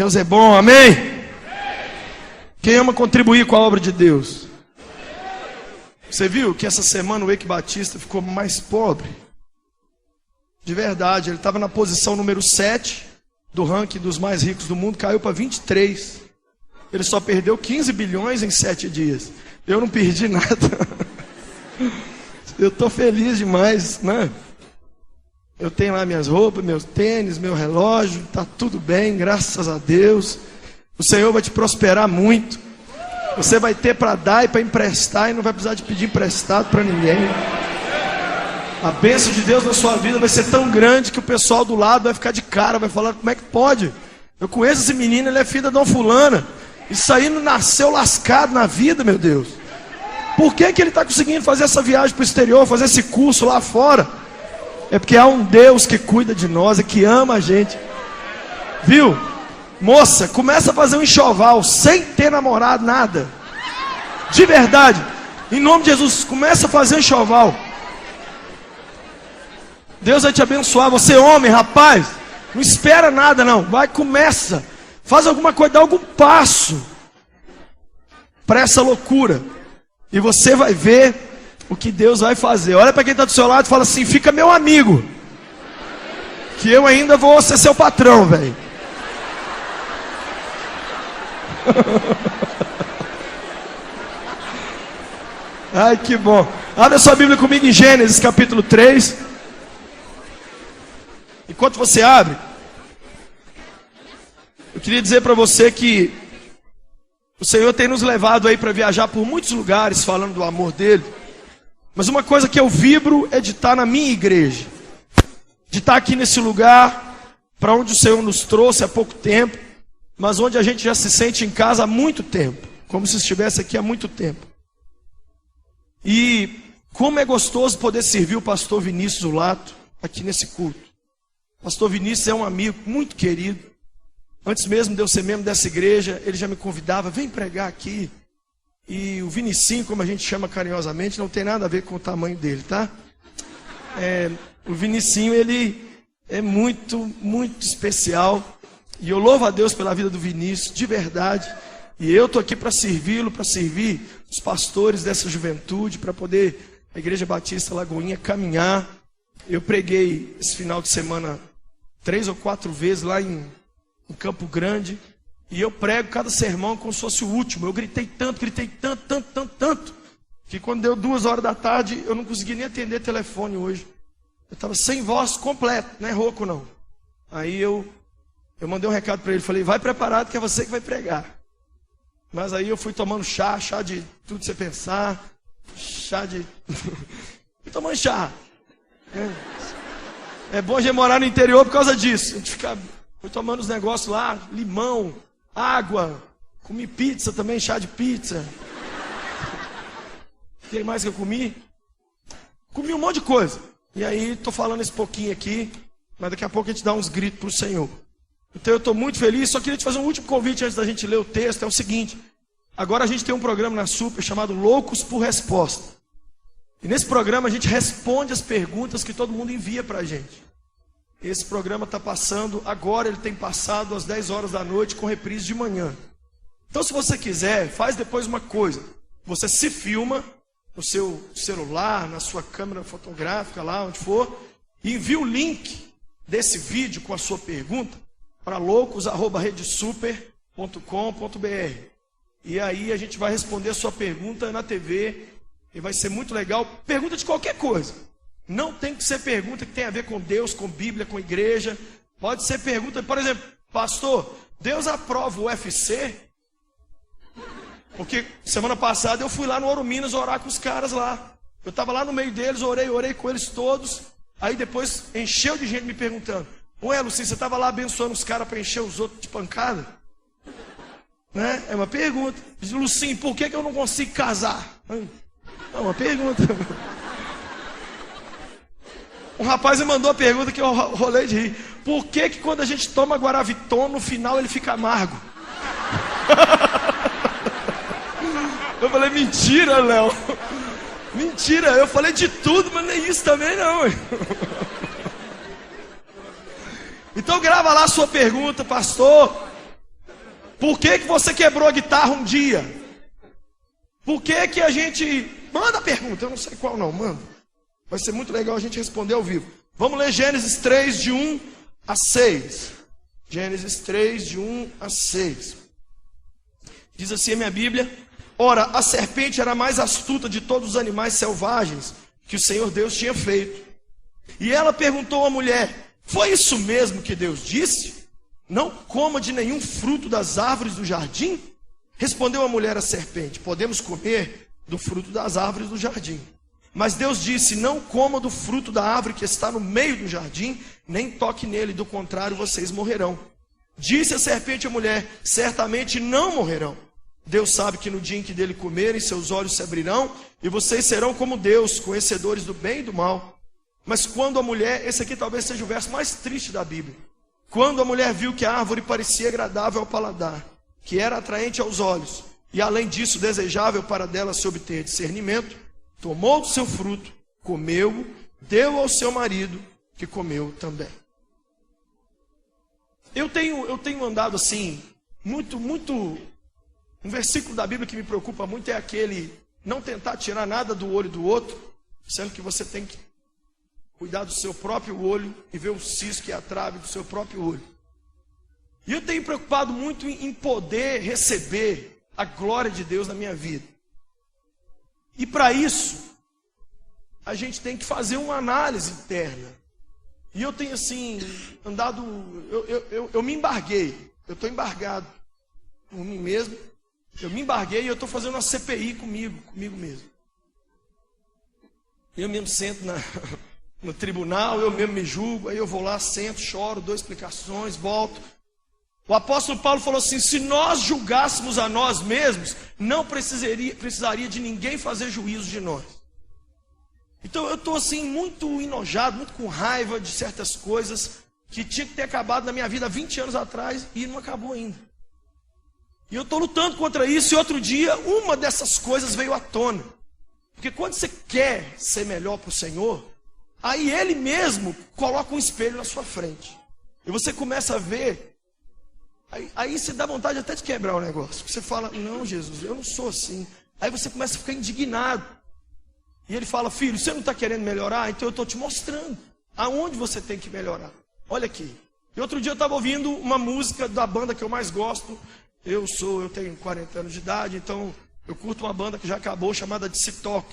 Deus é bom, amém? Quem ama contribuir com a obra de Deus? Você viu que essa semana o Eike Batista ficou mais pobre? De verdade, ele estava na posição número 7 do ranking dos mais ricos do mundo, caiu para 23. Ele só perdeu 15 bilhões em 7 dias. Eu não perdi nada. Eu estou feliz demais, né? Eu tenho lá minhas roupas, meus tênis, meu relógio, está tudo bem, graças a Deus. O Senhor vai te prosperar muito. Você vai ter para dar e para emprestar e não vai precisar de pedir emprestado para ninguém. A bênção de Deus na sua vida vai ser tão grande que o pessoal do lado vai ficar de cara, vai falar, como é que pode? Eu conheço esse menino, ele é filho da Dona Fulana. Isso aí não nasceu lascado na vida, meu Deus. Por que ele está conseguindo fazer essa viagem para o exterior, fazer esse curso lá fora? É porque há um Deus que cuida de nós e que ama a gente. Viu? Moça, começa a fazer um enxoval sem ter namorado, nada. De verdade. Em nome de Jesus, começa a fazer um enxoval. Deus vai te abençoar. Você homem, rapaz, não espera nada não. Vai, começa. Faz alguma coisa, dá algum passo para essa loucura. E você vai ver o que Deus vai fazer. Olha para quem está do seu lado e fala assim, fica meu amigo. Que eu ainda vou ser seu patrão, velho. Ai, que bom. Abra sua Bíblia comigo em Gênesis capítulo 3. Enquanto você abre, eu queria dizer para você que o Senhor tem nos levado aí para viajar por muitos lugares falando do amor dele. Mas uma coisa que eu vibro é de estar na minha igreja. De estar aqui nesse lugar para onde o Senhor nos trouxe há pouco tempo, mas onde a gente já se sente em casa há muito tempo. Como se estivesse aqui há muito tempo. E como é gostoso poder servir o pastor Vinícius Ulato aqui nesse culto. O pastor Vinícius é um amigo muito querido. Antes mesmo de eu ser membro dessa igreja, ele já me convidava, vem pregar aqui. E o Vinicinho, como a gente chama carinhosamente, não tem nada a ver com o tamanho dele, tá? O Vinicinho, ele é muito, muito especial. E eu louvo a Deus pela vida do Vinícius, de verdade. E eu estou aqui para servi-lo, para servir os pastores dessa juventude, para poder a Igreja Batista Lagoinha caminhar. Eu preguei esse final de semana 3 ou 4 vezes lá em Campo Grande. E eu prego cada sermão como se fosse o último. Eu gritei tanto, que quando deu 2 horas da tarde, eu não consegui nem atender telefone hoje. Eu estava sem voz completa, não é rouco não. Aí eu mandei um recado para ele, falei, vai preparado que é você que vai pregar. Mas aí eu fui tomando chá de tudo que você pensar, fui tomando chá. É bom a gente morar no interior por causa disso. A gente fui tomando os negócios lá, limão, água, comi pizza também, chá de pizza. O que mais que eu comi? Comi um monte de coisa. E aí estou falando esse pouquinho aqui, mas daqui a pouco a gente dá uns gritos para o Senhor. Então eu estou muito feliz, só queria te fazer um último convite antes da gente ler o texto, é o seguinte. Agora a gente tem um programa na Super chamado Loucos por Resposta. E nesse programa a gente responde as perguntas que todo mundo envia para a gente. Esse programa está passando, agora ele tem passado às 10 horas da noite com reprise de manhã. Então se você quiser, faz depois uma coisa. Você se filma no seu celular, na sua câmera fotográfica, lá onde for, e envia o link desse vídeo com a sua pergunta para loucos@redesuper.com.br. E aí a gente vai responder a sua pergunta na TV e vai ser muito legal. Pergunta de qualquer coisa. Não tem que ser pergunta que tem a ver com Deus, com Bíblia, com igreja. Pode ser pergunta, por exemplo, pastor, Deus aprova o UFC? Porque semana passada eu fui lá no Ouro Minas orar com os caras lá. Eu estava lá no meio deles, orei com eles todos. Aí depois encheu de gente me perguntando, ué, Lucinho, você estava lá abençoando os caras para encher os outros de pancada? Né? É uma pergunta. Diz, Lucinho, por que eu não consigo casar? É uma pergunta. Um rapaz me mandou a pergunta que eu rolei de rir. Por que quando a gente toma Guaraviton, no final ele fica amargo? Eu falei, mentira, Léo. Mentira, eu falei de tudo, mas nem isso também não. Então grava lá a sua pergunta, pastor. Por que você quebrou a guitarra um dia? Por que a gente... Manda a pergunta, eu não sei qual não, manda. Vai ser muito legal a gente responder ao vivo. Vamos ler Gênesis 3, de 1 a 6. Gênesis 3, de 1 a 6. Diz assim a minha Bíblia: ora, a serpente era a mais astuta de todos os animais selvagens que o Senhor Deus tinha feito. E ela perguntou à mulher: foi isso mesmo que Deus disse? Não coma de nenhum fruto das árvores do jardim? Respondeu a mulher à serpente: podemos comer do fruto das árvores do jardim. Mas Deus disse: não coma do fruto da árvore que está no meio do jardim, nem toque nele, do contrário vocês morrerão. Disse a serpente à mulher: certamente não morrerão. Deus sabe que no dia em que dele comerem, seus olhos se abrirão, e vocês serão como Deus, conhecedores do bem e do mal. Mas quando a mulher, esse aqui talvez seja o verso mais triste da Bíblia. Quando a mulher viu que a árvore parecia agradável ao paladar, que era atraente aos olhos, e além disso desejável para dela se obter discernimento, tomou do seu fruto, comeu, deu ao seu marido, que comeu também. Eu tenho andado assim, muito... Um versículo da Bíblia que me preocupa muito é aquele: não tentar tirar nada do olho do outro, sendo que você tem que cuidar do seu próprio olho e ver o cisco e a trave do seu próprio olho. E eu tenho preocupado muito em poder receber a glória de Deus na minha vida. E para isso, a gente tem que fazer uma análise interna. E eu tenho assim, andado, eu me embarguei, eu estou embargado por mim mesmo. Eu me embarguei e eu estou fazendo uma CPI comigo mesmo. Eu mesmo sento no tribunal, eu mesmo me julgo, aí eu vou lá, sento, choro, dou explicações, volto. O apóstolo Paulo falou assim: se nós julgássemos a nós mesmos, não precisaria de ninguém fazer juízo de nós. Então eu estou assim muito enojado, muito com raiva de certas coisas que tinha que ter acabado na minha vida há 20 anos atrás e não acabou ainda. E eu estou lutando contra isso, e outro dia uma dessas coisas veio à tona. Porque quando você quer ser melhor para o Senhor, aí Ele mesmo coloca um espelho na sua frente. E você começa a ver, aí você dá vontade até de quebrar o negócio. Você fala: não, Jesus, eu não sou assim. Aí você começa a ficar indignado. E Ele fala: filho, você não está querendo melhorar? Então eu estou te mostrando aonde você tem que melhorar. Olha aqui. E outro dia eu estava ouvindo uma música da banda que eu mais gosto. Eu tenho 40 anos de idade, então eu curto uma banda que já acabou, chamada DC Talk.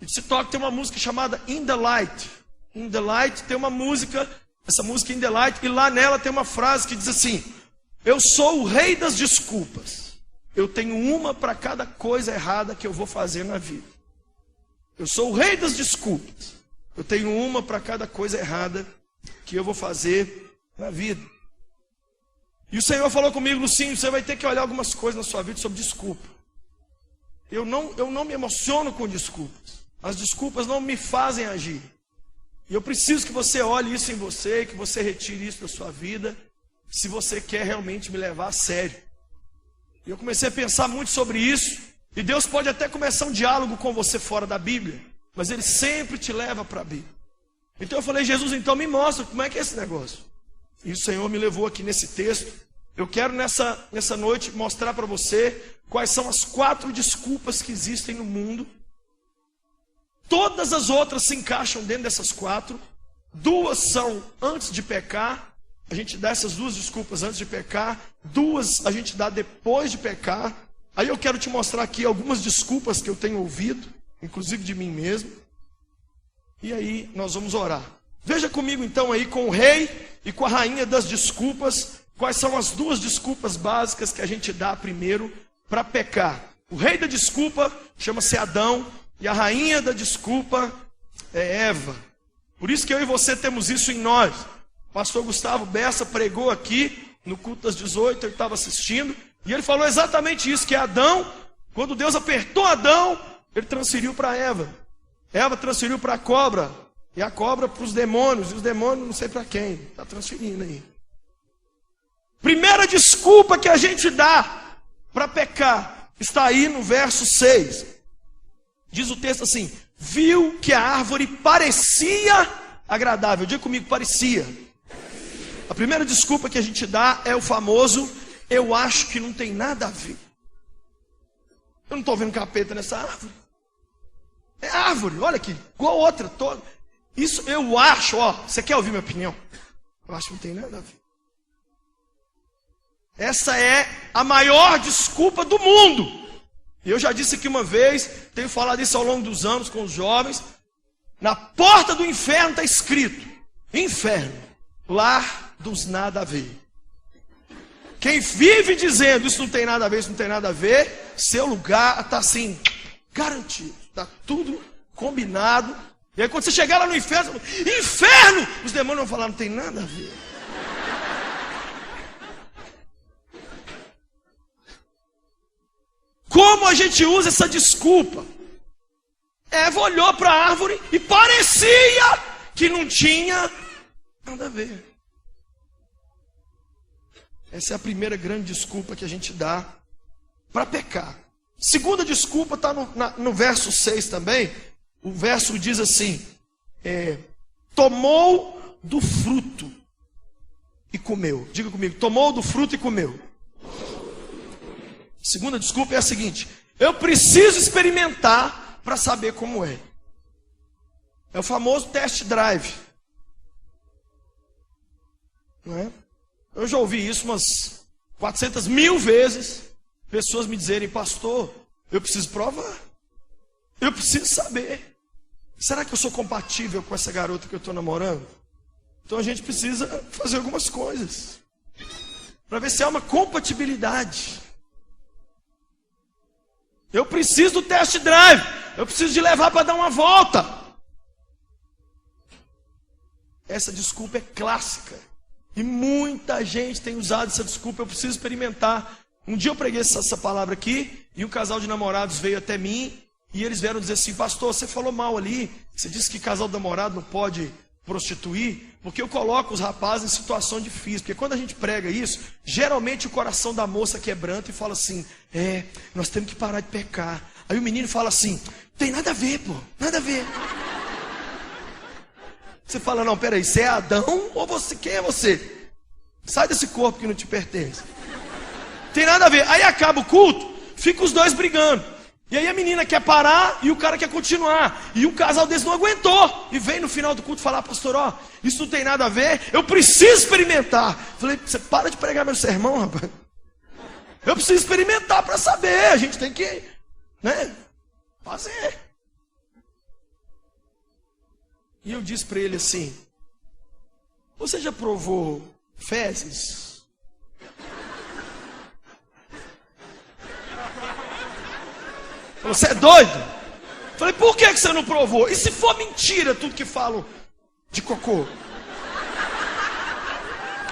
E DC Talk tem uma música chamada In The Light. In The Light tem uma música, essa música In The Light, e lá nela tem uma frase que diz assim: eu sou o rei das desculpas. Eu tenho uma para cada coisa errada que eu vou fazer na vida. Eu sou o rei das desculpas. Eu tenho uma para cada coisa errada que eu vou fazer na vida. E o Senhor falou comigo: Lucinho, você vai ter que olhar algumas coisas na sua vida sobre desculpa. Eu não me emociono com desculpas. As desculpas não me fazem agir. E eu preciso que você olhe isso em você, que você retire isso da sua vida, se você quer realmente me levar a sério. E eu comecei a pensar muito sobre isso. E Deus pode até começar um diálogo com você fora da Bíblia, mas Ele sempre te leva para a Bíblia. Então eu falei: Jesus, então me mostra como é que é esse negócio. E o Senhor me levou aqui nesse texto. Eu quero nessa noite mostrar para você quais são as 4 desculpas que existem no mundo. Todas as outras se encaixam dentro dessas 4. 2 são antes de pecar. A gente dá essas 2 desculpas antes de pecar. 2 a gente dá depois de pecar. Aí eu quero te mostrar aqui algumas desculpas que eu tenho ouvido, inclusive de mim mesmo. E aí nós vamos orar. Veja comigo então aí com o rei e com a rainha das desculpas, quais são as 2 desculpas básicas que a gente dá primeiro para pecar. O rei da desculpa chama-se Adão e a rainha da desculpa é Eva. Por isso que eu e você temos isso em nós. O pastor Gustavo Bessa pregou aqui no culto das 18, eu estava assistindo, e ele falou exatamente isso, que Adão, quando Deus apertou Adão, ele transferiu para Eva. Eva transferiu para a cobra, e a cobra para os demônios, e os demônios não sei para quem, está transferindo aí. Primeira desculpa que a gente dá para pecar, está aí no verso 6. Diz o texto assim: viu que a árvore parecia agradável. Diga comigo, parecia. A primeira desculpa que a gente dá é o famoso Eu acho que não tem nada a ver. Eu não estou vendo capeta nessa árvore. É árvore, olha aqui, igual outra toda. Isso eu acho, ó. Você quer ouvir minha opinião? Eu acho que não tem nada a ver. Essa é a maior desculpa do mundo. Eu já disse aqui uma vez, tenho falado isso ao longo dos anos com os jovens. Na porta do inferno está escrito: inferno, lar dos nada a ver. Quem vive dizendo isso não tem nada a ver, isso não tem nada a ver, seu lugar está assim, garantido. Está tudo combinado. E aí quando você chegar lá no inferno, inferno! Os demônios vão falar, não tem nada a ver. Como a gente usa essa desculpa? Eva olhou para a árvore e parecia que não tinha nada a ver. Essa é a primeira grande desculpa que a gente dá para pecar. Segunda desculpa está no verso 6 também. O verso diz assim: tomou do fruto e comeu. Diga comigo, tomou do fruto e comeu. Segunda desculpa é a seguinte: eu preciso experimentar para saber como é. É o famoso test drive. Não é? Eu já ouvi isso umas 400.000 vezes. Pessoas me dizerem, pastor, eu preciso provar. Eu preciso saber. Será que eu sou compatível com essa garota que eu estou namorando? Então a gente precisa fazer algumas coisas para ver se há uma compatibilidade. Eu preciso do test drive. Eu preciso de levar para dar uma volta. Essa desculpa é clássica. E muita gente tem usado essa desculpa. Eu preciso experimentar. Um dia eu preguei essa palavra aqui, e um casal de namorados veio até mim, e eles vieram dizer assim, pastor, você falou mal ali, você disse que casal de namorado não pode prostituir, porque eu coloco os rapazes em situação difícil, porque quando a gente prega isso, geralmente o coração da moça quebranta e fala assim, nós temos que parar de pecar. Aí o menino fala assim, tem nada a ver, pô, nada a ver. Você fala, não, peraí, você é Adão ou você, quem é você? Sai desse corpo que não te pertence. Tem nada a ver. Aí acaba o culto, fica os dois brigando. E aí a menina quer parar e o cara quer continuar. E o casal desse não aguentou. E vem no final do culto falar, pastor, ó, isso não tem nada a ver, eu preciso experimentar. Falei, você para de pregar meu sermão, rapaz. Eu preciso experimentar para saber. A gente tem que, fazer. E eu disse para ele assim, você já provou fezes? Você é doido? Falei, por que você não provou? E se for mentira tudo que falam de cocô?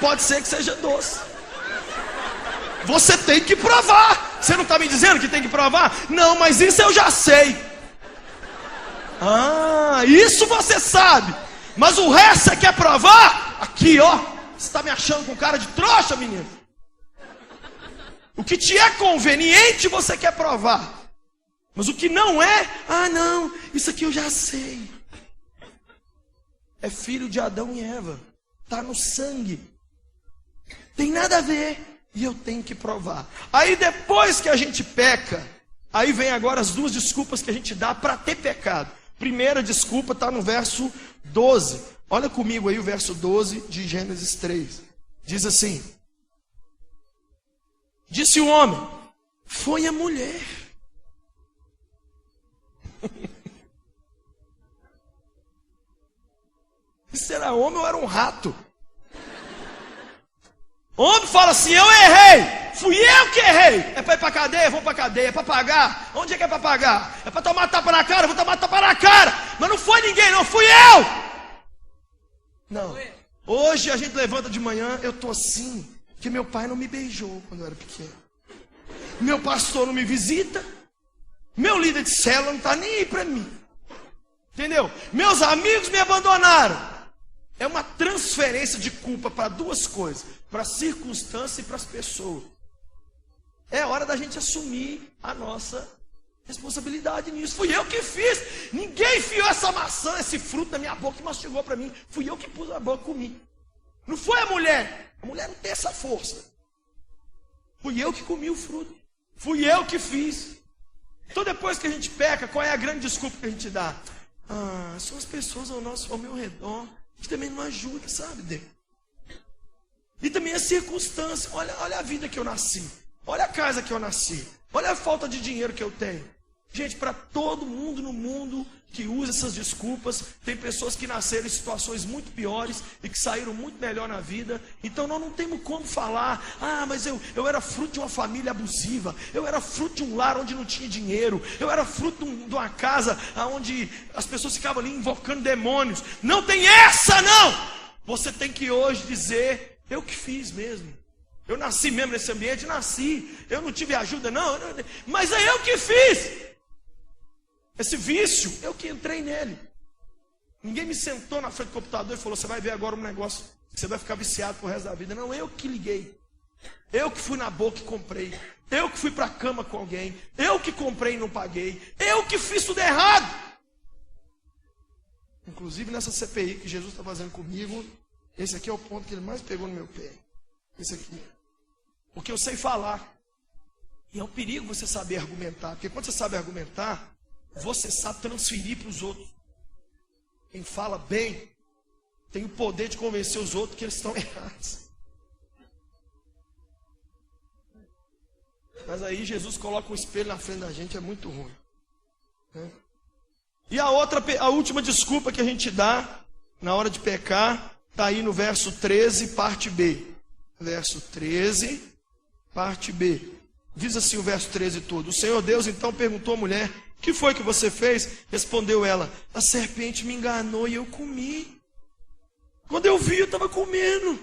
Pode ser que seja doce. Você tem que provar. Você não está me dizendo que tem que provar? Não, mas isso eu já sei. Ah, isso você sabe. Mas o resto você quer provar? Aqui, ó. Você está me achando com cara de trouxa, menino? O que te é conveniente você quer provar. Mas o que não é, não, isso aqui eu já sei. É filho de Adão e Eva. Está no sangue. Tem nada a ver. E eu tenho que provar. Aí depois que a gente peca, aí vem agora as duas desculpas que a gente dá para ter pecado. Primeira desculpa está no verso 12. Olha comigo aí o verso 12 de Gênesis 3. Diz assim. Disse o homem, foi a mulher. Isso era homem ou era um rato? Homem fala assim, eu errei. Fui eu que errei. É para ir para cadeia? Vou para cadeia. É para pagar? Onde é que é para pagar? É para tomar tapa na cara? Vou tomar tapa na cara. Mas não foi ninguém, não. Fui eu. Não. Hoje a gente levanta de manhã, eu tô assim, porque meu pai não me beijou quando eu era pequeno. Meu pastor não me visita. Meu líder de célula não está nem aí para mim. Entendeu? Meus amigos me abandonaram. É uma transferência de culpa para duas coisas. Para a circunstância e para as pessoas. É hora da gente assumir a nossa responsabilidade nisso. Fui eu que fiz. Ninguém enfiou essa maçã, esse fruto na minha boca e mastigou para mim. Fui eu que pus na boca e comi. Não foi a mulher. A mulher não tem essa força. Fui eu que comi o fruto. Fui eu que fiz. Então depois que a gente peca, qual é a grande desculpa que a gente dá? São as pessoas ao meu redor que também não ajudam, sabe, Deus? E também a circunstância. Olha a vida que eu nasci. Olha a casa que eu nasci. Olha a falta de dinheiro que eu tenho. Gente, para todo mundo no mundo que usa essas desculpas, tem pessoas que nasceram em situações muito piores e que saíram muito melhor na vida. Então nós não temos como falar, mas eu era fruto de uma família abusiva, eu era fruto de um lar onde não tinha dinheiro, eu era fruto de uma casa onde as pessoas ficavam ali invocando demônios. Não tem essa, não! Você tem que hoje dizer, eu que fiz mesmo. Eu nasci mesmo nesse ambiente, nasci. Eu não tive ajuda, não, mas é eu que fiz. Esse vício, eu que entrei nele. Ninguém me sentou na frente do computador e falou, você vai ver agora um negócio, você vai ficar viciado pro resto da vida. Não, eu que liguei. Eu que fui na boca e comprei. Eu que fui para a cama com alguém. Eu que comprei e não paguei. Eu que fiz tudo errado. Inclusive nessa CPI que Jesus está fazendo comigo, esse aqui é o ponto que ele mais pegou no meu pé. Esse aqui. Porque eu sei falar. E é um perigo você saber argumentar. Porque quando você sabe argumentar, você sabe transferir para os outros. Quem fala bem tem o poder de convencer os outros que eles estão errados. Mas aí Jesus coloca um espelho na frente da gente, é muito ruim, né? E a última desculpa que a gente dá na hora de pecar, está aí no verso 13, parte B. Verso 13, parte B. Diz assim o verso 13 todo. O Senhor Deus então perguntou à mulher, o que foi que você fez? Respondeu ela, a serpente me enganou e eu comi. Quando eu vi, eu estava comendo.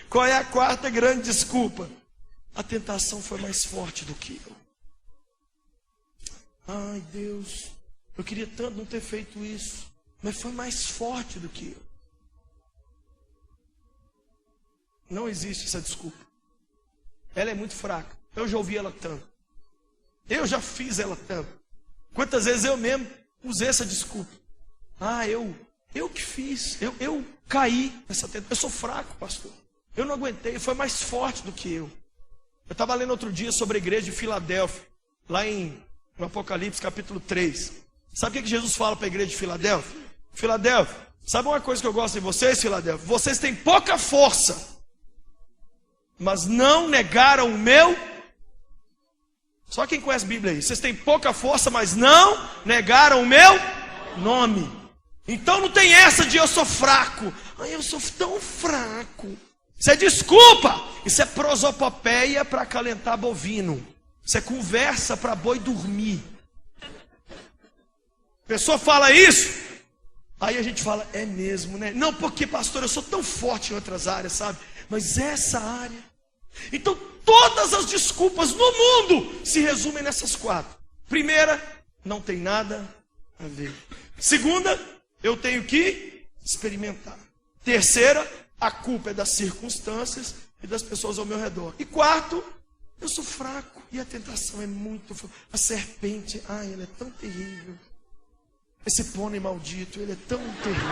Qual é a quarta grande desculpa? A tentação foi mais forte do que eu. Ai, Deus, eu queria tanto não ter feito isso, mas foi mais forte do que eu. Não existe essa desculpa. Ela é muito fraca. Eu já ouvi ela tanto. Eu já fiz ela tanto. Quantas vezes eu mesmo usei essa desculpa? Eu que fiz. Eu caí nessa tentação. Eu sou fraco, pastor. Eu não aguentei. Foi mais forte do que eu. Eu estava lendo outro dia sobre a igreja de Filadélfia. Lá no Apocalipse capítulo 3. Sabe o que Jesus fala para a igreja de Filadélfia? Filadélfia, sabe uma coisa que eu gosto de vocês, Filadélfia? Vocês têm pouca força, mas não negaram o meu. Só quem conhece a Bíblia aí. Vocês têm pouca força, mas não negaram o meu nome. Então não tem essa de eu sou fraco. Eu sou tão fraco. Isso é desculpa. Isso é prosopopeia para acalentar bovino. Isso é conversa para boi dormir. A pessoa fala isso, aí a gente fala, é mesmo, né? Não, porque pastor, eu sou tão forte em outras áreas, sabe? Mas essa área. Então todas as desculpas no mundo se resumem nessas quatro. Primeira, não tem nada a ver. Segunda, eu tenho que experimentar. Terceira, a culpa é das circunstâncias e das pessoas ao meu redor. E quarto, eu sou fraco e a tentação é muito forte. A serpente, ela é tão terrível. Esse pônei maldito, ele é tão terrível.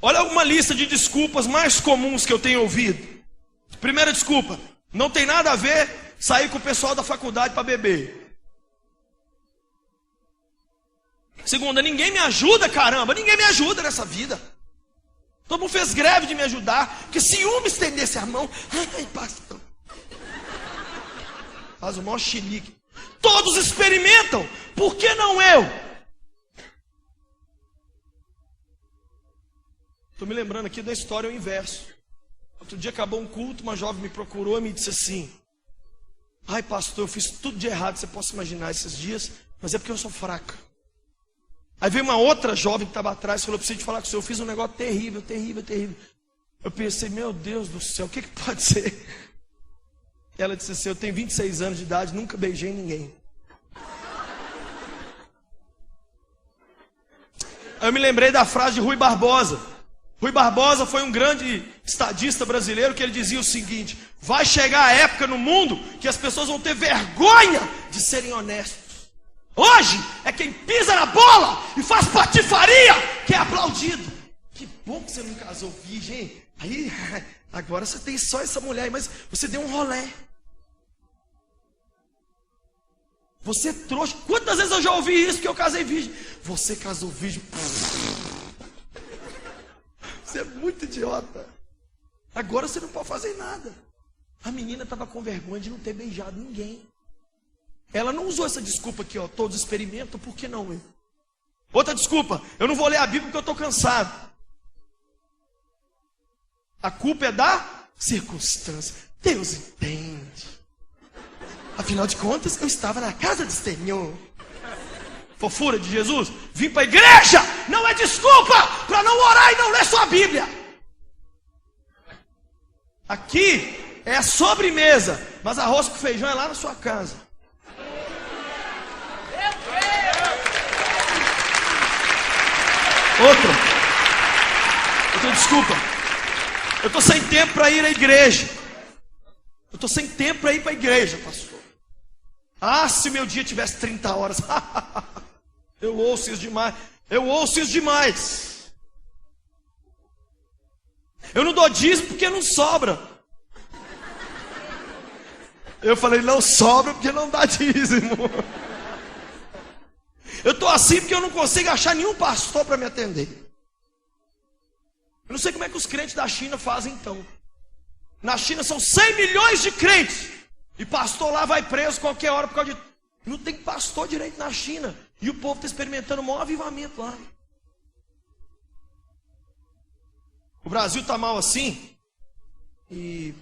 Olha uma lista de desculpas mais comuns que eu tenho ouvido. Primeira desculpa, não tem nada a ver sair com o pessoal da faculdade para beber. Segunda, ninguém me ajuda, caramba, ninguém me ajuda nessa vida. Todo mundo fez greve de me ajudar, porque se um me estendesse a mão, pastor, faz o maior chilique. Todos experimentam, por que não eu? Estou me lembrando aqui da história ao inverso. Outro dia acabou um culto, uma jovem me procurou e me disse assim, pastor, eu fiz tudo de errado, você pode imaginar esses dias, mas é porque eu sou fraca. Aí veio uma outra jovem que estava atrás e falou, eu preciso te falar com o senhor, eu fiz um negócio terrível, terrível, terrível. Eu pensei, meu Deus do céu, o que pode ser? Ela disse assim, eu tenho 26 anos de idade, nunca beijei ninguém. Eu me lembrei da frase de Rui Barbosa. Rui Barbosa foi um grande estadista brasileiro que ele dizia o seguinte, vai chegar a época no mundo que as pessoas vão ter vergonha de serem honestos. Hoje é quem pisa na bola e faz patifaria que é aplaudido. Que bom que você não casou virgem, hein? Aí, agora você tem só essa mulher aí, mas você deu um rolê. Você trouxe. Quantas vezes eu já ouvi isso que eu casei virgem? Você casou virgem. Você é muito idiota. Agora você não pode fazer nada. A menina estava com vergonha de não ter beijado ninguém. Ela não usou essa desculpa aqui, ó. Todos experimentam, por que não eu? Outra desculpa, eu não vou ler a Bíblia porque eu estou cansado. A culpa é da circunstância. Deus entende. Afinal de contas, eu estava na casa do Senhor. Fofura de Jesus. Vim para a igreja. Não é desculpa para não orar e não ler sua Bíblia. Aqui é a sobremesa, mas arroz com feijão é lá na sua casa. Outra desculpa. Eu estou sem tempo para ir à igreja. Eu estou sem tempo para ir para a igreja, pastor. Ah, se meu dia tivesse 30 horas. Eu ouço isso demais. Eu ouço isso demais. Eu não dou dízimo porque não sobra. Eu falei, não sobra porque não dá dízimo. Eu estou assim porque eu não consigo achar nenhum pastor para me atender. Eu não sei como é que os crentes da China fazem então. Na China são 100 milhões de crentes. E pastor lá vai preso qualquer hora por causa de... Não tem pastor direito na China. E o povo está experimentando o maior avivamento lá. O Brasil está mal assim. E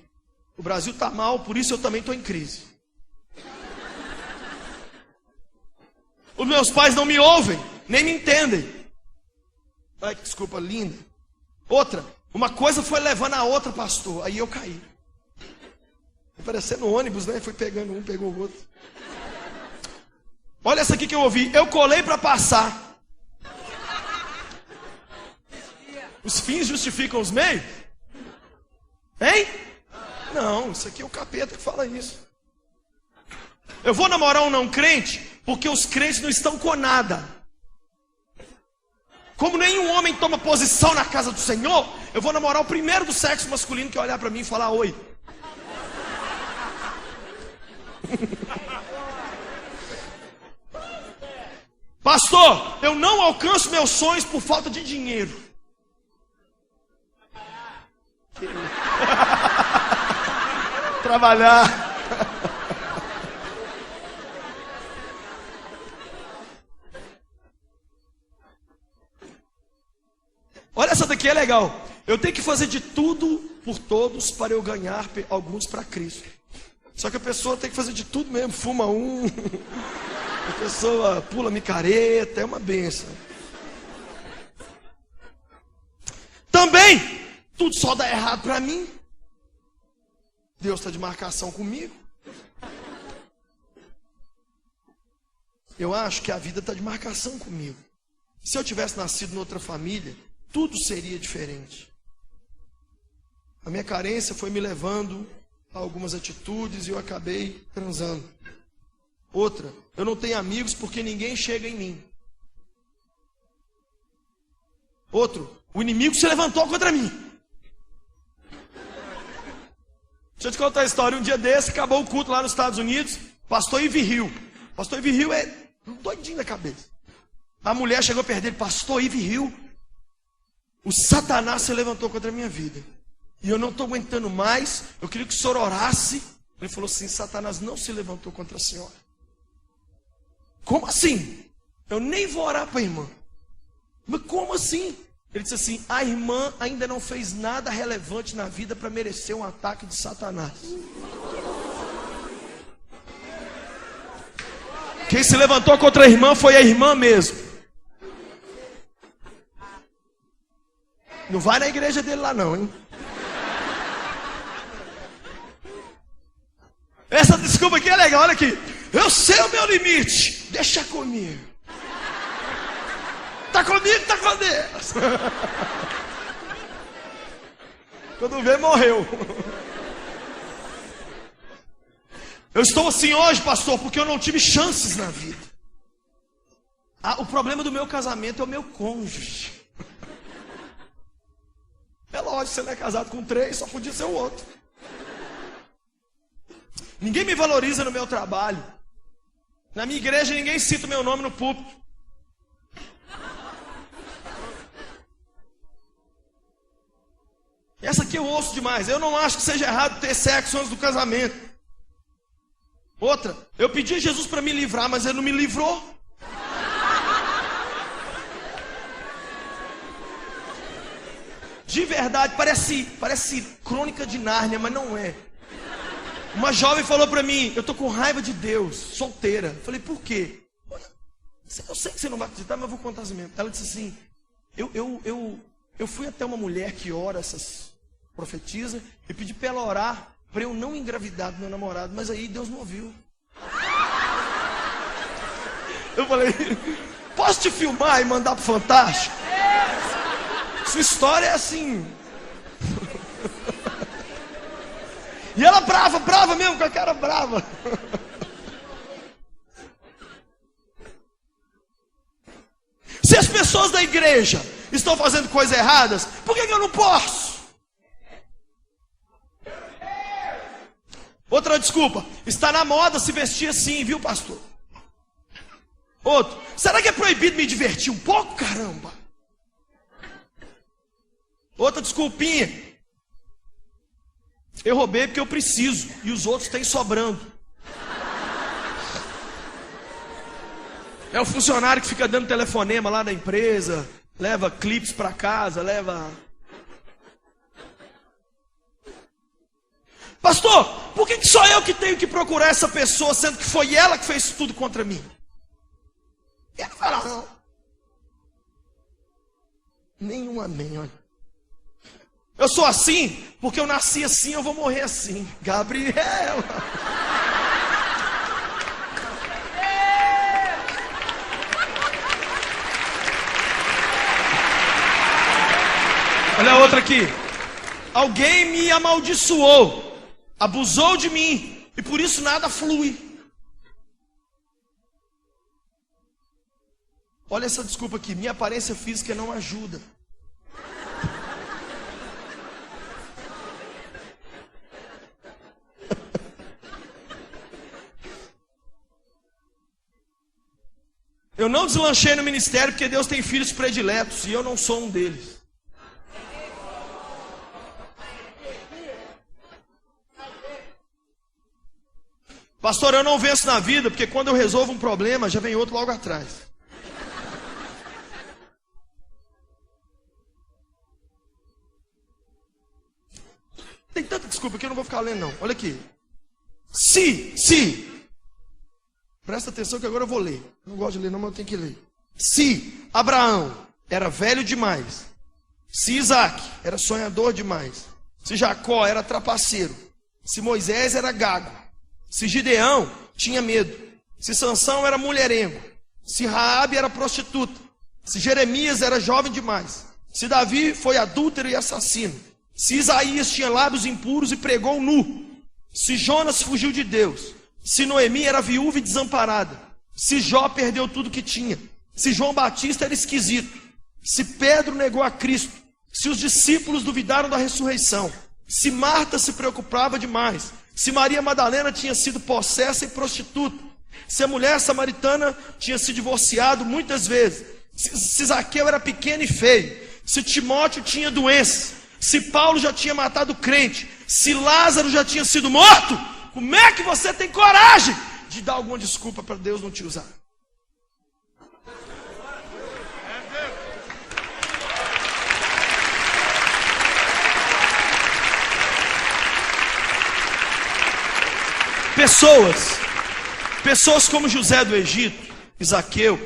o Brasil está mal, por isso eu também estou em crise. Os meus pais não me ouvem, nem me entendem. Ai, que desculpa linda. Outra, uma coisa foi levando a outra, pastor. Aí eu caí. Parecendo ônibus, né? Foi pegando um, pegou o outro. Olha essa aqui que eu ouvi. Eu colei para passar. Os fins justificam os meios? Hein? Não, isso aqui é o capeta que fala isso. Eu vou namorar um não crente porque os crentes não estão com nada. Como nenhum homem toma posição na casa do Senhor, eu vou namorar o primeiro do sexo masculino que olhar para mim e falar oi. Pastor, eu não alcanço meus sonhos por falta de dinheiro. Trabalhar. Olha, essa daqui é legal. Eu tenho que fazer de tudo por todos para eu ganhar alguns para Cristo. Só que a pessoa tem que fazer de tudo mesmo. Fuma um, a pessoa pula micareta, é uma benção. Também, tudo só dá errado para mim. Deus está de marcação comigo. Eu acho que a vida está de marcação comigo. Se eu tivesse nascido em outra família, tudo seria diferente. A minha carência foi me levando a algumas atitudes e eu acabei transando. Outra, eu não tenho amigos porque ninguém chega em mim. Outro, o inimigo se levantou contra mim. Deixa eu te contar a história. Um dia desse, acabou o culto lá nos Estados Unidos. Pastor Ivy Pastor Ivy é doidinho da cabeça. A mulher chegou perto dele. Pastor Ivy, o Satanás se levantou contra a minha vida. E eu não estou aguentando mais. Eu queria que o senhor orasse. Ele falou assim: Satanás não se levantou contra a senhora. Como assim? Eu nem vou orar para a irmã. Mas como assim? Ele disse assim: a irmã ainda não fez nada relevante na vida para merecer um ataque de Satanás. Quem se levantou contra a irmã foi a irmã mesmo. Não vai na igreja dele lá não, hein? Essa desculpa aqui é legal, olha aqui. Eu sei o meu limite, deixa comigo. Tá comigo, tá com Deus. Quando vê, morreu. Eu estou assim hoje, pastor, porque eu não tive chances na vida. problema do meu casamento é o meu cônjuge. É lógico, você não é casado com 3, só podia ser o outro. Ninguém me valoriza no meu trabalho. Na minha igreja ninguém cita o meu nome no púlpito. Essa aqui eu ouço demais. Eu não acho que seja errado ter sexo antes do casamento. Outra, eu pedi a Jesus para me livrar, mas ele não me livrou. De verdade, parece crônica de Nárnia, mas não é. Uma jovem falou para mim: eu tô com raiva de Deus, solteira. Eu falei: por quê? Eu sei que você não vai acreditar, mas eu vou contar assim mesmo. Ela disse assim: eu fui até uma mulher que ora, essas profetiza, e pedi para ela orar para eu não engravidar do meu namorado, mas aí Deus não ouviu. Eu falei: posso te filmar e mandar pro Fantástico? Sua história é assim. E ela brava mesmo, com a cara brava. Se as pessoas da igreja estão fazendo coisas erradas, por que eu não posso? Outra desculpa: está na moda se vestir assim, viu, pastor? Outro: será que é proibido me divertir um pouco, caramba? Outra desculpinha: eu roubei porque eu preciso e os outros têm sobrando. É o funcionário que fica dando telefonema lá na empresa, leva clipes para casa, leva... Pastor, por que só eu que tenho que procurar essa pessoa, sendo que foi ela que fez tudo contra mim? Ele não fala não. Nenhum amém, olha. Eu sou assim, porque eu nasci assim, eu vou morrer assim. Gabriela. Olha a outra aqui. Alguém me amaldiçoou, abusou de mim, e por isso nada flui. Olha essa desculpa aqui: minha aparência física não ajuda. Eu não deslanchei no ministério porque Deus tem filhos prediletos e eu não sou um deles. Pastor, eu não venço na vida porque quando eu resolvo um problema já vem outro logo atrás. Tem tanta desculpa que eu não vou ficar lendo não. Olha aqui. Se presta atenção que agora eu vou ler. Eu não gosto de ler não, mas eu tenho que ler. Se Abraão era velho demais, se Isaac era sonhador demais, se Jacó era trapaceiro, se Moisés era gago, se Gideão tinha medo, se Sansão era mulherengo, se Raabe era prostituta, se Jeremias era jovem demais, se Davi foi adúltero e assassino, se Isaías tinha lábios impuros e pregou nu, se Jonas fugiu de Deus, se Noemi era viúva e desamparada, se Jó perdeu tudo que tinha, se João Batista era esquisito, se Pedro negou a Cristo, se os discípulos duvidaram da ressurreição, se Marta se preocupava demais, se Maria Madalena tinha sido possessa e prostituta, se a mulher samaritana tinha se divorciado muitas vezes, se Zaqueu era pequeno e feio, se Timóteo tinha doença, se Paulo já tinha matado crente, se Lázaro já tinha sido morto, como é que você tem coragem de dar alguma desculpa para Deus não te usar? Pessoas como José do Egito e Zaqueu,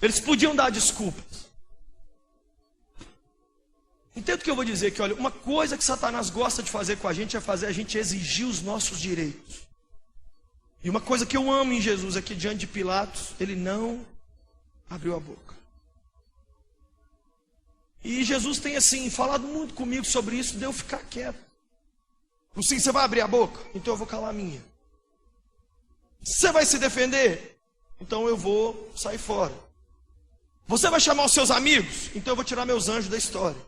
eles podiam dar desculpas. Entendo o que eu vou dizer aqui, olha, uma coisa que Satanás gosta de fazer com a gente é fazer a gente exigir os nossos direitos. E uma coisa que eu amo em Jesus é que diante de Pilatos, ele não abriu a boca. E Jesus tem assim, falado muito comigo sobre isso, de eu ficar quieto. Assim, você vai abrir a boca? Então eu vou calar a minha. Você vai se defender? Então eu vou sair fora. Você vai chamar os seus amigos? Então eu vou tirar meus anjos da história.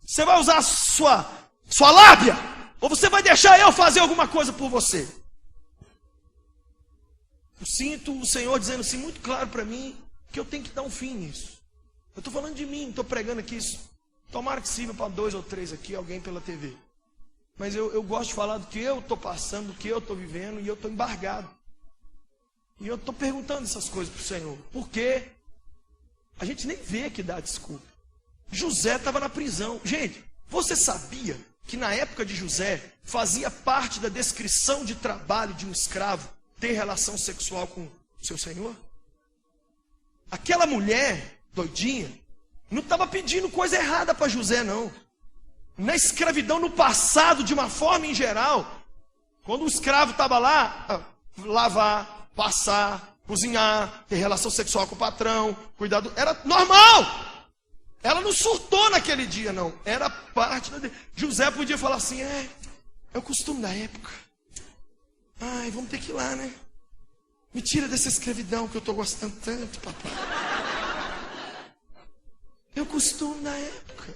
Você vai usar a sua lábia? Ou você vai deixar eu fazer alguma coisa por você? Eu sinto o Senhor dizendo assim muito claro para mim que eu tenho que dar um fim nisso. Eu estou falando de mim, não estou pregando aqui isso. Tomara que sirva para 2 ou 3 aqui, alguém pela TV. Mas eu gosto de falar do que eu estou passando, do que eu estou vivendo, e eu estou embargado. E eu estou perguntando essas coisas para o Senhor. Por quê? A gente nem vê que dá desculpa. José estava na prisão. Gente, você sabia que na época de José fazia parte da descrição de trabalho de um escravo ter relação sexual com o seu senhor? Aquela mulher doidinha não estava pedindo coisa errada para José, não. Na escravidão no passado, de uma forma em geral, quando o escravo estava lá, lavar, passar, cozinhar, ter relação sexual com o patrão, cuidar do... Era normal! Ela não surtou naquele dia, não. Era parte da... José podia falar assim, é o costume da época. Ai, vamos ter que ir lá, né? Me tira dessa escravidão que eu estou gostando tanto, papai. É o costume da época.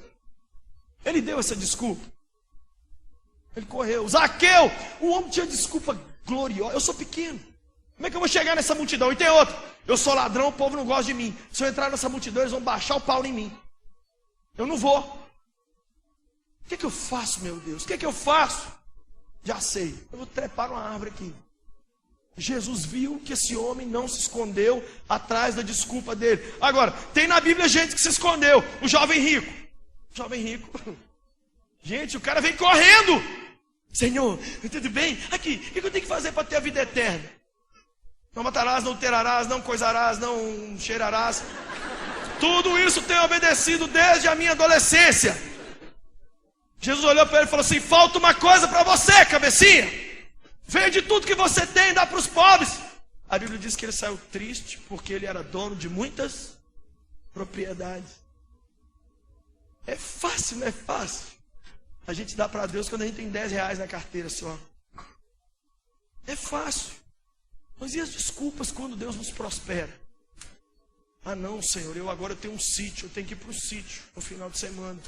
Ele deu essa desculpa. Ele correu. Zaqueu, o homem tinha desculpa gloriosa. Eu sou pequeno. Como é que eu vou chegar nessa multidão? E tem outro. Eu sou ladrão, o povo não gosta de mim. Se eu entrar nessa multidão, eles vão baixar o pau em mim. Eu não vou. O que é que eu faço, meu Deus? O que é que eu faço? Já sei. Eu vou trepar uma árvore aqui. Jesus viu que esse homem não se escondeu atrás da desculpa dele. Agora, tem na Bíblia gente que se escondeu. O jovem rico. O jovem rico. Gente, o cara vem correndo. Senhor, tudo bem? Aqui, o que eu tenho que fazer para ter a vida eterna? Não matarás, não terarás, não coisarás, não cheirarás. Tudo isso tenho obedecido desde a minha adolescência. Jesus olhou para ele e falou assim, falta uma coisa para você, cabecinha. Vende tudo que você tem e dá para os pobres. A Bíblia diz que ele saiu triste porque ele era dono de muitas propriedades. É fácil, não é fácil? A gente dá para Deus quando a gente tem 10 reais na carteira só. É fácil. Mas e as desculpas quando Deus nos prospera? Ah não, Senhor, eu tenho um sítio, eu tenho que ir para o sítio no final de semana.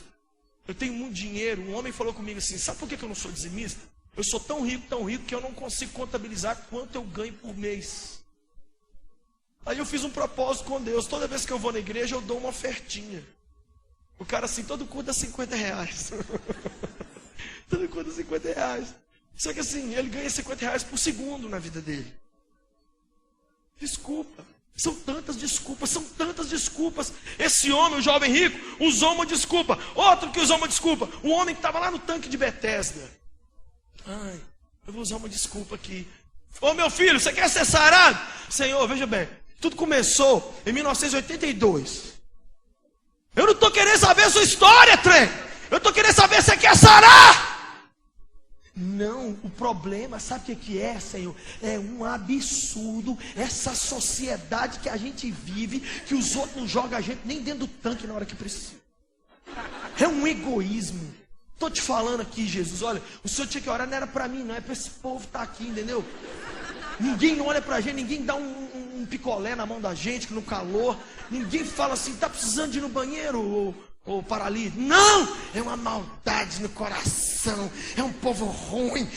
Eu tenho muito dinheiro. Um homem falou comigo assim, sabe por que eu não sou dizimista? Eu sou tão rico que eu não consigo contabilizar quanto eu ganho por mês. Aí eu fiz um propósito com Deus. Toda vez que eu vou na igreja, eu dou uma ofertinha. O cara assim, todo culto dá 50 reais. Todo culto dá 50 reais. Só que assim, ele ganha 50 reais por segundo na vida dele. Desculpa. São tantas desculpas, são tantas desculpas. Esse homem, o jovem rico, usou uma desculpa. Outro que usou uma desculpa. Um homem que estava lá no tanque de Betesda. Ai, eu vou usar uma desculpa aqui. Ô meu filho, você quer ser sarado? Senhor, veja bem, tudo começou em 1982. Eu não estou querendo saber a sua história, trem. Eu estou querendo saber se você quer sarar. Não, o problema, sabe o que é, Senhor? É um absurdo essa sociedade que a gente vive, que os outros não jogam a gente nem dentro do tanque na hora que precisa. É um egoísmo. Estou te falando aqui, Jesus, olha, o Senhor tinha que orar, não era para mim, não, é para esse povo que está aqui, entendeu? Ninguém olha para a gente, ninguém dá um picolé na mão da gente, no calor, ninguém fala assim, está precisando de ir no banheiro, ou paralítico. Não, é uma maldade no coração, é um povo ruim.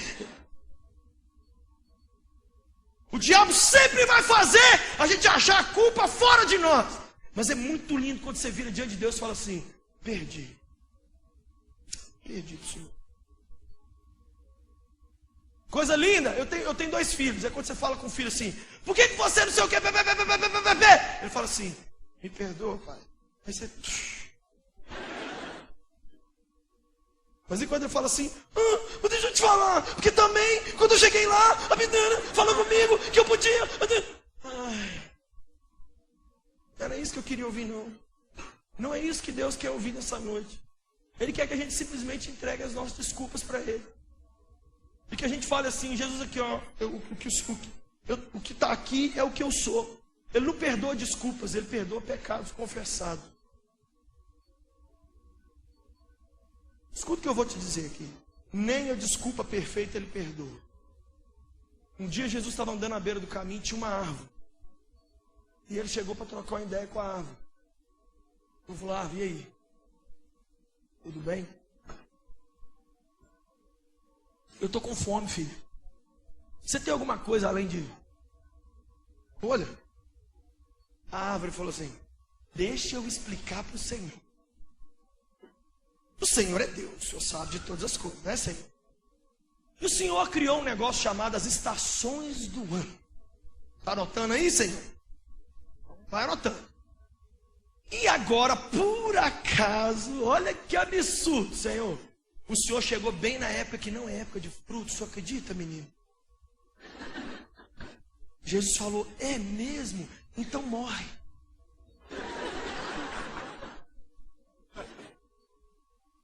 O diabo sempre vai fazer a gente achar a culpa fora de nós. Mas é muito lindo quando você vira diante de Deus e fala assim, perdi, Senhor. Coisa linda, eu tenho 2 filhos. É quando você fala com o filho assim, por que você não sei o que? Ele fala assim, me perdoa, pai. Aí você... Mas e quando ele fala assim, mas deixa eu te falar, porque também, quando eu cheguei lá, a menina falou comigo que eu podia... Ai, não era isso que eu queria ouvir, não. Não é isso que Deus quer ouvir nessa noite. Ele quer que a gente simplesmente entregue as nossas desculpas para Ele. E que a gente fale assim, Jesus aqui, ó, o que está aqui é o que eu sou. Ele não perdoa desculpas, Ele perdoa pecados confessados. Escuta o que eu vou te dizer aqui. Nem a desculpa perfeita Ele perdoa. Um dia Jesus estava andando à beira do caminho e tinha uma árvore. E ele chegou para trocar uma ideia com a árvore. Eu falei, árvore, e aí? Tudo bem? Eu estou com fome, filho. Você tem alguma coisa além de... Olha. A árvore falou assim, deixa eu explicar para o Senhor. O Senhor é Deus, o Senhor sabe de todas as coisas, né, Senhor? E o Senhor criou um negócio chamado as estações do ano. Está anotando aí, Senhor? Vai anotando. E agora, por acaso, olha que absurdo, Senhor. O Senhor chegou bem na época que não é época de frutos, o Senhor acredita, menino? Jesus falou, é mesmo? Então morre.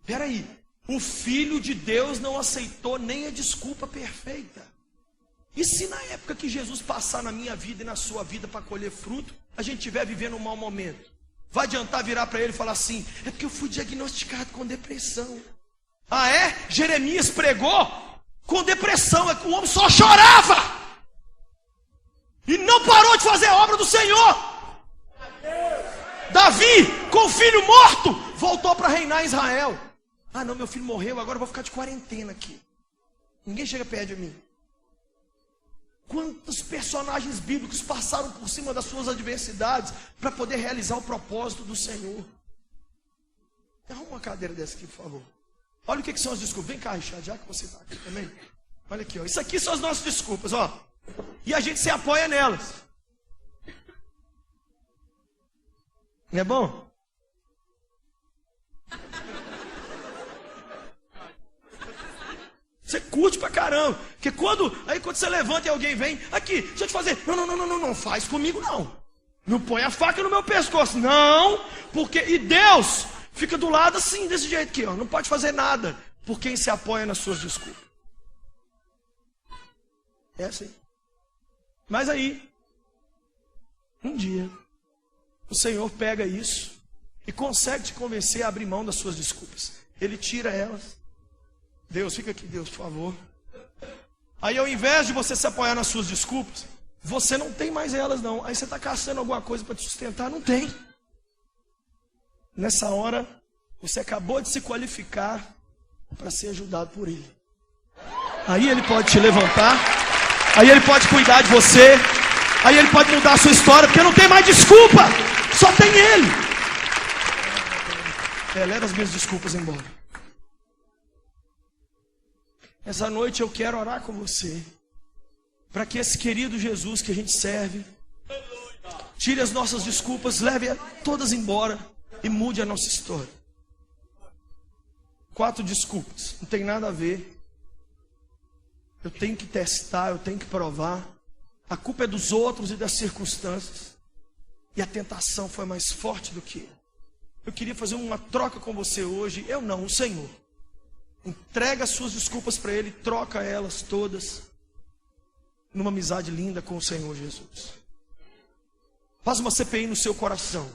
Peraí, o Filho de Deus não aceitou nem a desculpa perfeita. E se na época que Jesus passar na minha vida e na sua vida para colher fruto, a gente estiver vivendo um mau momento, vai adiantar virar para ele e falar assim, é porque eu fui diagnosticado com depressão. Ah é? Jeremias pregou com depressão, é que o homem só chorava e não parou de fazer a obra do Senhor. Davi, com o filho morto, voltou para reinar em Israel. Ah não, meu filho morreu, agora eu vou ficar de quarentena aqui. Ninguém chega perto de mim. Quantos personagens bíblicos passaram por cima das suas adversidades para poder realizar o propósito do Senhor? Arruma uma cadeira dessa aqui, por favor. Olha o que são as desculpas. Vem cá, Richard, já que você está aqui também. Olha aqui, ó. Isso aqui são as nossas desculpas, ó. E a gente se apoia nelas. Não é bom? Você curte pra caramba. Porque quando você levanta e alguém vem, aqui, deixa eu te fazer. Não faz comigo não. Não põe a faca no meu pescoço. Não, porque... E Deus fica do lado assim, desse jeito aqui, ó. Não pode fazer nada por quem se apoia nas suas desculpas. É assim. Mas aí, um dia, o Senhor pega isso e consegue te convencer a abrir mão das suas desculpas. Ele tira elas. Deus, fica aqui, Deus, por favor. Aí ao invés de você se apoiar nas suas desculpas, você não tem mais elas não. Aí você está caçando alguma coisa para te sustentar, não tem. Nessa hora, você acabou de se qualificar para ser ajudado por Ele. Aí Ele pode te levantar, aí Ele pode cuidar de você, aí Ele pode mudar a sua história, porque não tem mais desculpa, só tem Ele. Leva as minhas desculpas embora. Essa noite eu quero orar com você, para que esse querido Jesus que a gente serve, tire as nossas desculpas, leve todas embora e mude a nossa história. 4 desculpas, não tem nada a ver. Eu tenho que testar, eu tenho que provar. A culpa é dos outros e das circunstâncias. E a tentação foi mais forte do que eu. Eu queria fazer uma troca com você hoje. Eu não, o Senhor. Entrega as suas desculpas para Ele, troca elas todas numa amizade linda com o Senhor Jesus. Faz uma CPI no seu coração.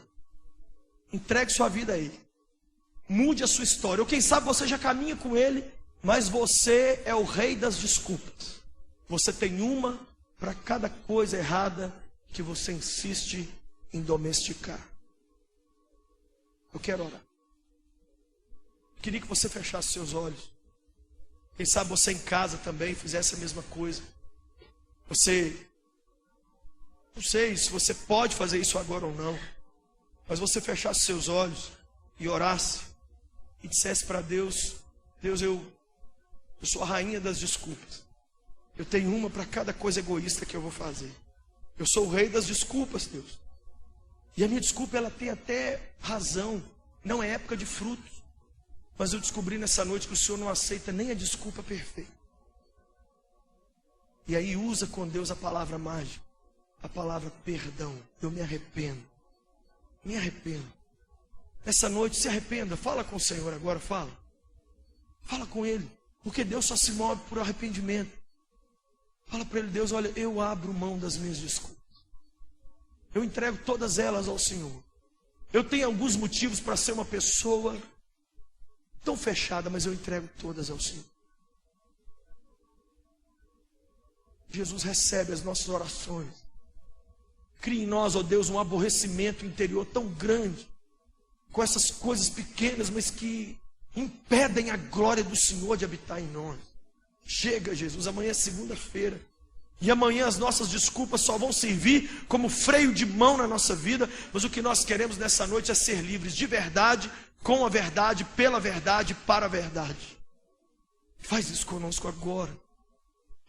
Entregue sua vida a Ele. Mude a sua história. Ou quem sabe você já caminha com Ele, mas você é o rei das desculpas. Você tem uma para cada coisa errada que você insiste em domesticar. Eu quero orar. Queria que você fechasse seus olhos. Quem sabe você em casa também fizesse a mesma coisa. Você, não sei se você pode fazer isso agora ou não, mas você fechasse seus olhos e orasse e dissesse para Deus: Deus, eu sou a rainha das desculpas. Eu tenho uma para cada coisa egoísta que eu vou fazer. Eu sou o rei das desculpas, Deus. E a minha desculpa, ela tem até razão. Não é época de frutos. Mas eu descobri nessa noite que o Senhor não aceita nem a desculpa perfeita. E aí usa com Deus a palavra mágica, a palavra perdão. Eu me arrependo. Me arrependo. Nessa noite se arrependa. Fala com o Senhor agora, fala. Fala com Ele. Porque Deus só se move por arrependimento. Fala para Ele: Deus, olha, eu abro mão das minhas desculpas. Eu entrego todas elas ao Senhor. Eu tenho alguns motivos para ser uma pessoa tão fechada, mas eu entrego todas ao Senhor. Jesus recebe as nossas orações. Cria em nós, ó Deus, um aborrecimento interior tão grande com essas coisas pequenas, mas que impedem a glória do Senhor de habitar em nós. Chega, Jesus, amanhã é segunda-feira. E amanhã as nossas desculpas só vão servir como freio de mão na nossa vida. Mas o que nós queremos nessa noite é ser livres de verdade, com a verdade, pela verdade, para a verdade. Faz isso conosco agora,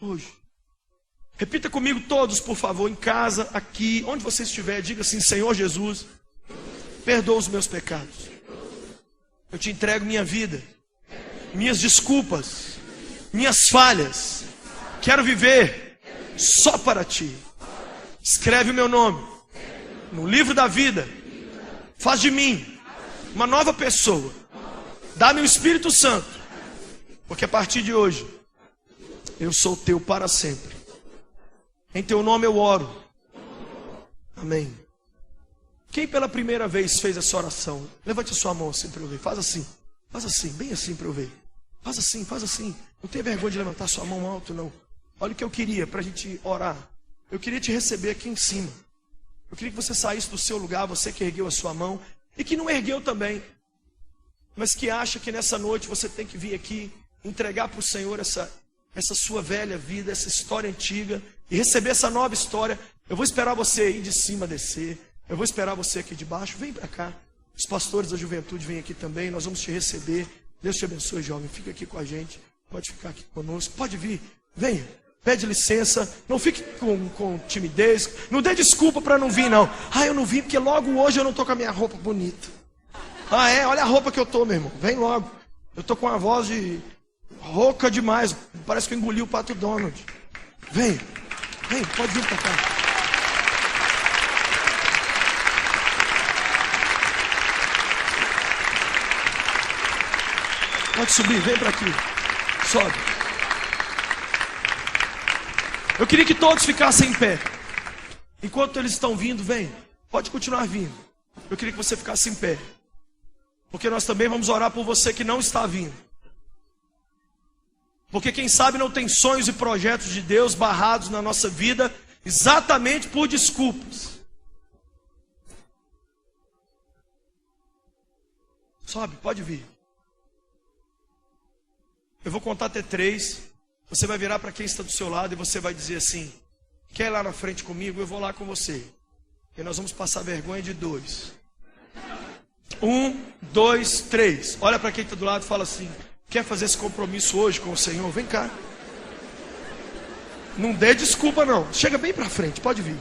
hoje. Repita comigo todos, por favor, em casa, aqui, onde você estiver. Diga assim: Senhor Jesus, perdoa os meus pecados. Eu te entrego minha vida, minhas desculpas, minhas falhas. Quero viver só para ti. Escreve o meu nome no livro da vida. Faz de mim uma nova pessoa. Dá-me o Espírito Santo, porque a partir de hoje eu sou teu para sempre. Em teu nome eu oro. Amém. Quem pela primeira vez fez essa oração? Levante a sua mão assim para eu ver. Faz assim, bem assim para eu ver. Faz assim. Não tenha vergonha de levantar sua mão alto, não. Olha o que eu queria para a gente orar. Eu queria te receber aqui em cima. Eu queria que você saísse do seu lugar, você que ergueu a sua mão, e que não ergueu também, mas que acha que nessa noite você tem que vir aqui, entregar para o Senhor essa sua velha vida, essa história antiga, e receber essa nova história. Eu vou esperar você aí de cima descer. Eu vou esperar você aqui de baixo. Vem para cá. Os pastores da juventude vêm aqui também. Nós vamos te receber. Deus te abençoe, jovem. Fica aqui com a gente. Pode ficar aqui conosco. Pode vir. Venha. Pede licença. Não fique com timidez. Não dê desculpa para não vir, não. Eu não vim porque logo hoje eu não estou com a minha roupa bonita. Olha a roupa que eu estou, meu irmão. Vem logo. Eu estou com a voz rouca demais. Parece que eu engoli o Pato Donald. Vem. Pode vir para cá. Pode subir, vem para aqui. Sobe. Eu queria que todos ficassem em pé. Enquanto eles estão vindo, vem. Pode continuar vindo. Eu queria que você ficasse em pé. Porque nós também vamos orar por você que não está vindo. Porque quem sabe não tem sonhos e projetos de Deus barrados na nossa vida exatamente por desculpas. Sobe, pode vir. Eu vou contar até 3. Você vai virar para quem está do seu lado e você vai dizer assim: quer ir lá na frente comigo? Eu vou lá com você. E nós vamos passar vergonha de 2. 1, 2, 3. Olha para quem está do lado e fala assim: quer fazer esse compromisso hoje com o Senhor? Vem cá. Não dê desculpa não. Chega bem para frente, pode vir.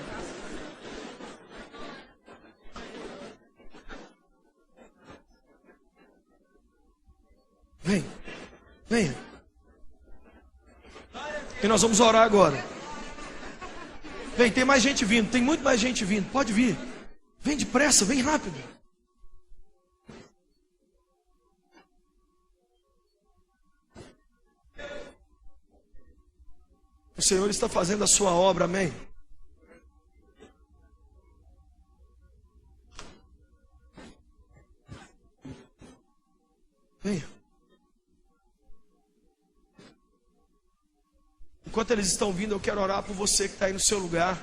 Venha. E nós vamos orar agora. Vem, tem mais gente vindo. Tem muito mais gente vindo. Pode vir. Vem depressa, vem rápido. O Senhor está fazendo a sua obra, amém? Venha. Enquanto eles estão vindo, eu quero orar por você que está aí no seu lugar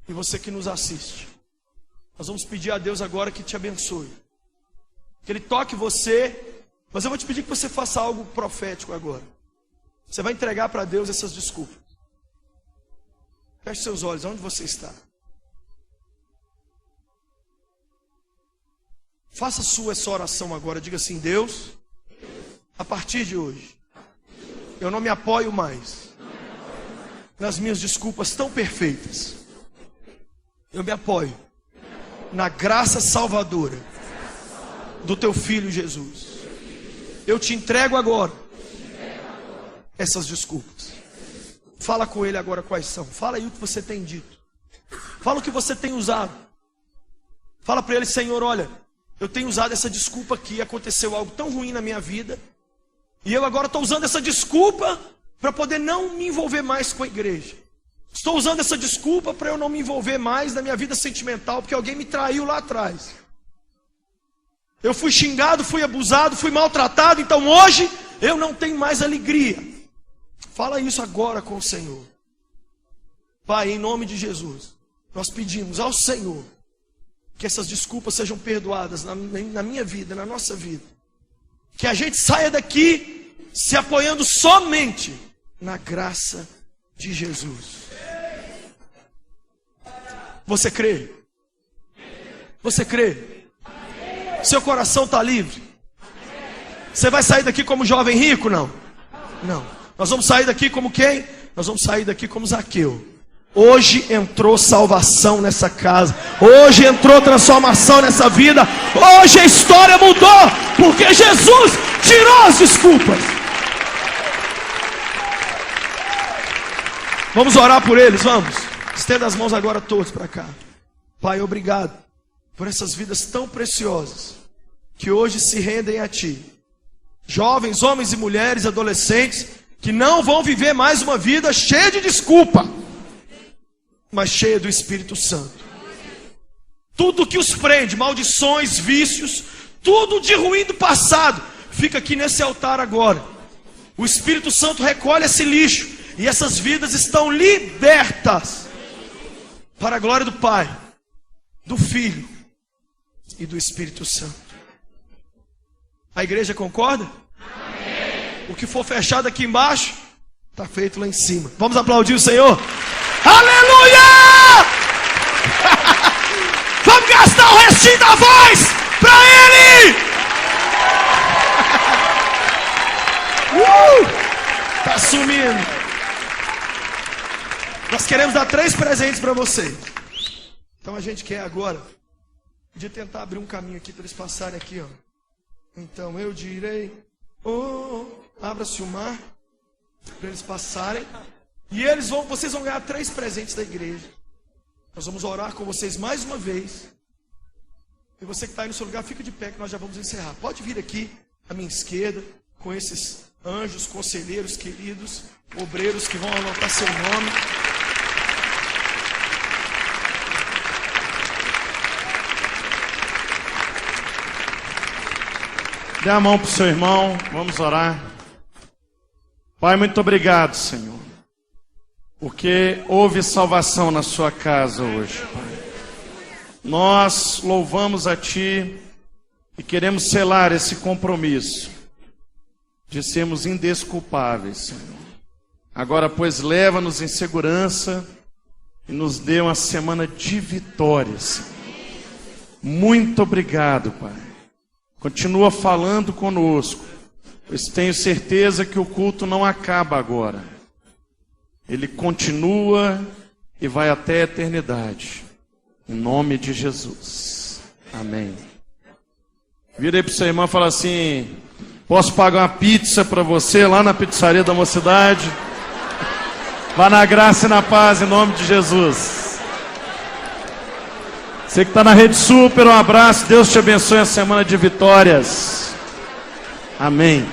e você que nos assiste. Nós vamos pedir a Deus agora que te abençoe, que Ele toque você, mas eu vou te pedir que você faça algo profético agora. Você vai entregar para Deus essas desculpas. Feche seus olhos, onde você está? Faça essa oração agora, diga assim: Deus, a partir de hoje, eu não me apoio mais nas minhas desculpas tão perfeitas. Eu me apoio na graça salvadora do teu Filho Jesus. Eu te entrego agora essas desculpas. Fala com Ele agora quais são. Fala aí o que você tem dito. Fala o que você tem usado. Fala para Ele: Senhor, olha, eu tenho usado essa desculpa aqui, aconteceu algo tão ruim na minha vida, e eu agora estou usando essa desculpa para poder não me envolver mais com a igreja. Estou usando essa desculpa para eu não me envolver mais na minha vida sentimental, porque alguém me traiu lá atrás. Eu fui xingado, fui abusado, fui maltratado, então hoje eu não tenho mais alegria. Fala isso agora com o Senhor. Pai, em nome de Jesus, nós pedimos ao Senhor que essas desculpas sejam perdoadas na minha vida, na nossa vida. Que a gente saia daqui se apoiando somente na graça de Jesus. Você crê? Você crê? Seu coração está livre? Você vai sair daqui como jovem rico? Não. Não. Nós vamos sair daqui como quem? Nós vamos sair daqui como Zaqueu. Hoje entrou salvação nessa casa. Hoje entrou transformação nessa vida. Hoje a história mudou, porque Jesus tirou as desculpas. Vamos orar por eles, vamos. Estenda as mãos agora todos para cá. Pai, obrigado por essas vidas tão preciosas que hoje se rendem a Ti. Jovens, homens e mulheres, adolescentes, que não vão viver mais uma vida cheia de desculpa, mas cheia do Espírito Santo. Tudo que os prende, maldições, vícios, tudo de ruim do passado, fica aqui nesse altar agora. O Espírito Santo recolhe esse lixo e essas vidas estão libertas para a glória do Pai, do Filho e do Espírito Santo. A igreja concorda? Amém. O que for fechado aqui embaixo está feito lá em cima. Vamos aplaudir o Senhor. Aleluia! Vamos gastar o restinho da voz para Ele! Tá sumindo. Nós queremos dar 3 presentes para vocês. Então a gente quer agora de tentar abrir um caminho aqui para eles passarem aqui, ó. Então eu direi, abra-se o mar para eles passarem. E vocês vão ganhar 3 presentes da igreja. Nós vamos orar com vocês mais uma vez. E você que está aí no seu lugar, fica de pé que nós já vamos encerrar. Pode vir aqui à minha esquerda com esses anjos, conselheiros queridos, obreiros que vão anotar seu nome. Dê a mão para o seu irmão, vamos orar. Pai, muito obrigado, Senhor, porque houve salvação na sua casa hoje, Pai. Nós louvamos a Ti e queremos selar esse compromisso de sermos indesculpáveis, Senhor. Agora, pois, leva-nos em segurança e nos dê uma semana de vitórias, Senhor. Muito obrigado, Pai. Continua falando conosco, pois tenho certeza que o culto não acaba agora. Ele continua e vai até a eternidade. Em nome de Jesus. Amém. Vira aí para o seu irmão e fala assim: posso pagar uma pizza para você lá na pizzaria da Mocidade? Vá na graça e na paz em nome de Jesus. Você que está na Rede Super, um abraço. Deus te abençoe a semana de vitórias. Amém.